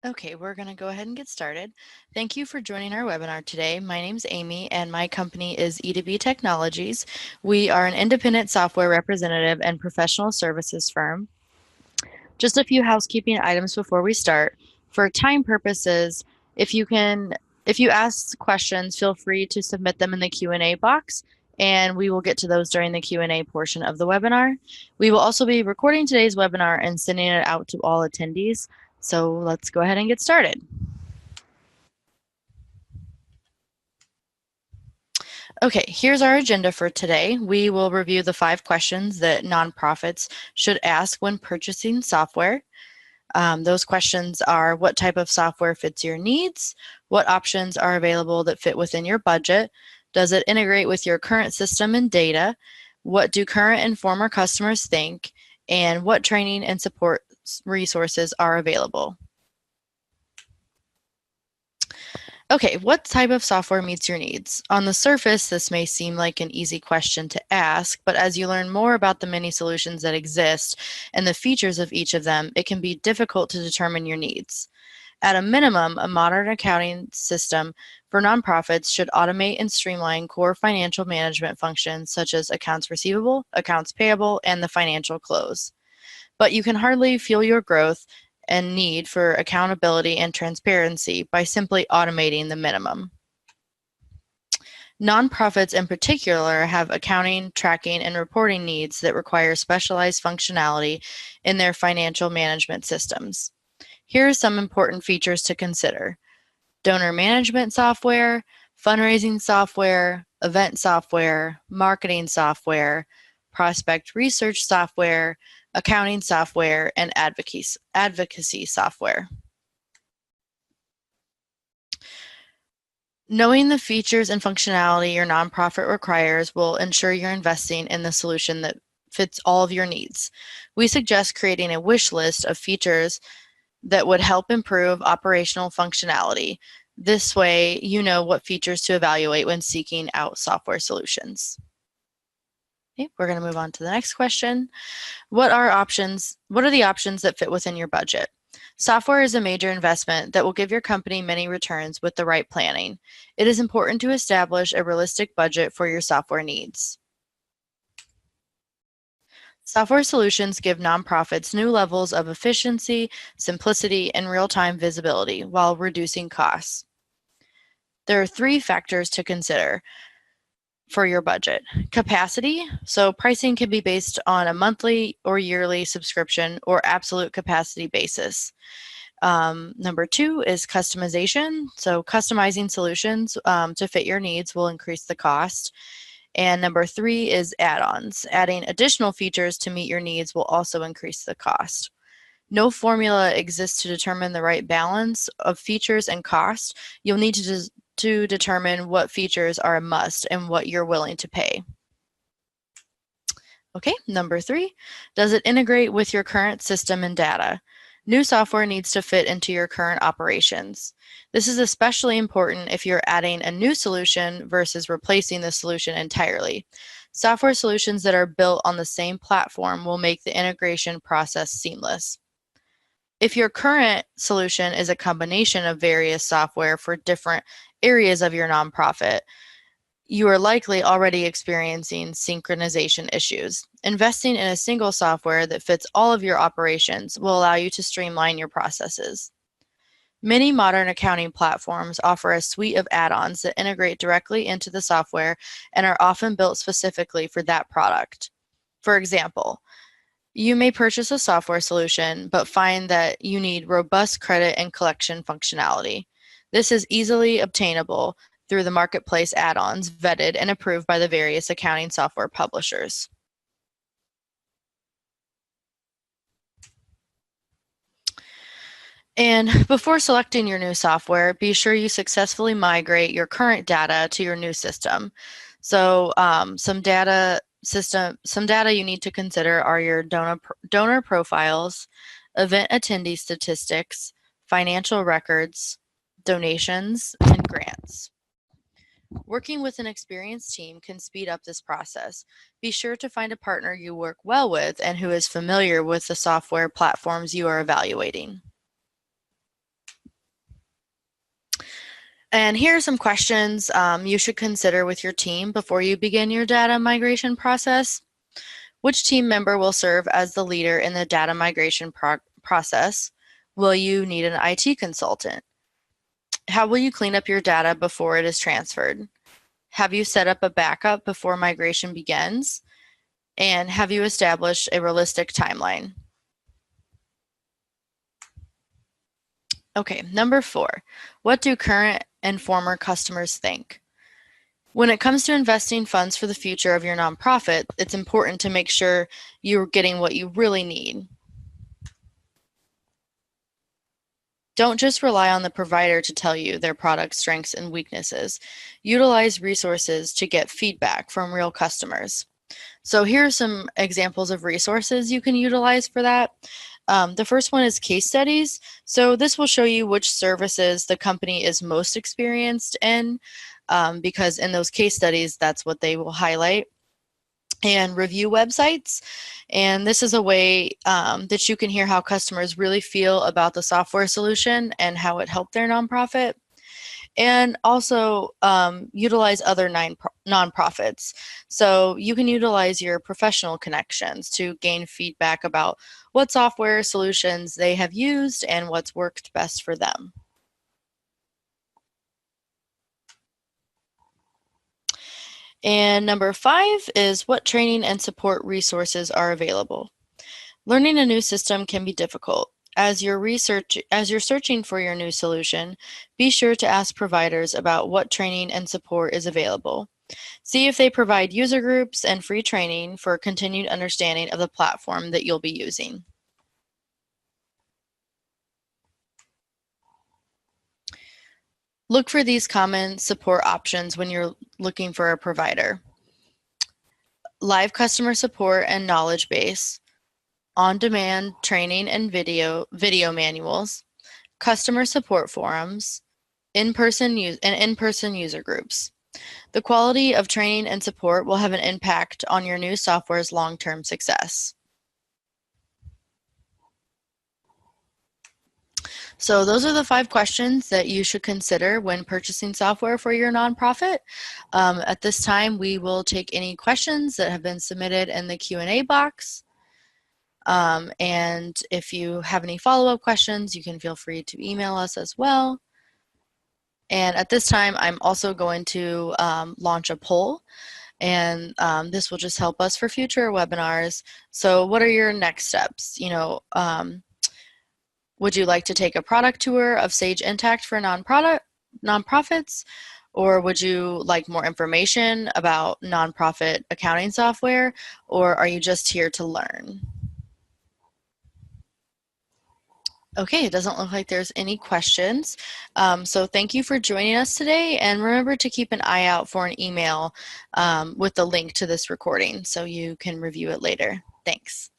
Okay, we're going to go ahead and get started. Thank you for joining our webinar today. My name is Amy and my company is E2B Technologies. We are an independent software representative and professional services firm. Just a few housekeeping items before we start. For time purposes, if you ask questions, feel free to submit them in the Q&A box and we will get to those during the Q&A portion of the webinar. We will also be recording today's webinar and sending it out to all attendees. So let's go ahead and get started. Okay, here's our agenda for today. We will review the 5 questions that nonprofits should ask when purchasing software. Those questions are: what type of software fits your needs? What options are available that fit within your budget? Does it integrate with your current system and data? What do current and former customers think? And what training and support resources are available? Okay, what type of software meets your needs? On the surface, this may seem like an easy question to ask, but as you learn more about the many solutions that exist and the features of each of them, it can be difficult to determine your needs. At a minimum, a modern accounting system for nonprofits should automate and streamline core financial management functions such as accounts receivable, accounts payable, and the financial close. But you can hardly fuel your growth and need for accountability and transparency by simply automating the minimum. Nonprofits in particular have accounting, tracking, and reporting needs that require specialized functionality in their financial management systems. Here are some important features to consider: donor management software, fundraising software, event software, marketing software, prospect research software, accounting software, and advocacy software. Knowing the features and functionality your nonprofit requires will ensure you're investing in the solution that fits all of your needs. We suggest creating a wish list of features that would help improve operational functionality. This way, you know what features to evaluate when seeking out software solutions. Okay, we're going to move on to the next question. What are the options that fit within your budget? Software is a major investment that will give your company many returns with the right planning. It is important to establish a realistic budget for your software needs. Software solutions give nonprofits new levels of efficiency, simplicity, and real-time visibility while reducing costs. There are 3 factors to consider for your budget. Capacity, so pricing can be based on a monthly or yearly subscription or absolute capacity basis. Number 2 is customization, so customizing solutions to fit your needs will increase the cost. And number 3 is add-ons. Adding additional features to meet your needs will also increase the cost. No formula exists to determine the right balance of features and cost. You'll need to determine what features are a must and what you're willing to pay. Okay, number 3, does it integrate with your current system and data? New software needs to fit into your current operations. This is especially important if you're adding a new solution versus replacing the solution entirely. Software solutions that are built on the same platform will make the integration process seamless. If your current solution is a combination of various software for different areas of your nonprofit, you are likely already experiencing synchronization issues. Investing in a single software that fits all of your operations will allow you to streamline your processes. Many modern accounting platforms offer a suite of add-ons that integrate directly into the software and are often built specifically for that product. For example, you may purchase a software solution, but find that you need robust credit and collection functionality. This is easily obtainable through the marketplace add-ons vetted and approved by the various accounting software publishers. And before selecting your new software, be sure you successfully migrate your current data to your new system. So some data you need to consider are your donor profiles, event attendee statistics, financial records, donations, and grants. Working with an experienced team can speed up this process. Be sure to find a partner you work well with and who is familiar with the software platforms you are evaluating. And here are some questions you should consider with your team before you begin your data migration process. Which team member will serve as the leader in the data migration process? Will you need an IT consultant? How will you clean up your data before it is transferred? Have you set up a backup before migration begins? And have you established a realistic timeline? Okay, number 4, what do current and former customers think? When it comes to investing funds for the future of your nonprofit, it's important to make sure you're getting what you really need. Don't just rely on the provider to tell you their product strengths and weaknesses. Utilize resources to get feedback from real customers. So here are some examples of resources you can utilize for that. The first one is case studies. So this will show you which services the company is most experienced in, because in those case studies, that's what they will highlight. And review websites. And this is a way that you can hear how customers really feel about the software solution and how it helped their nonprofit. And also utilize other nonprofits. So you can utilize your professional connections to gain feedback about what software solutions they have used and what's worked best for them. And number 5 is what training and support resources are available. Learning a new system can be difficult. As you're searching for your new solution, be sure to ask providers about what training and support is available. See if they provide user groups and free training for continued understanding of the platform that you'll be using. Look for these common support options when you're looking for a provider. Live customer support and knowledge base, on-demand training and video manuals, customer support forums, in-person user groups. The quality of training and support will have an impact on your new software's long-term success. So those are the 5 questions that you should consider when purchasing software for your nonprofit. At this time, we will take any questions that have been submitted in the Q&A box. And if you have any follow-up questions, you can feel free to email us as well. And at this time, I'm also going to launch a poll, and this will just help us for future webinars. So what are your next steps? Would you like to take a product tour of Sage Intacct for nonprofits? Or would you like more information about nonprofit accounting software? Or are you just here to learn? Okay, it doesn't look like there's any questions. So thank you for joining us today, and remember to keep an eye out for an email with the link to this recording so you can review it later. Thanks.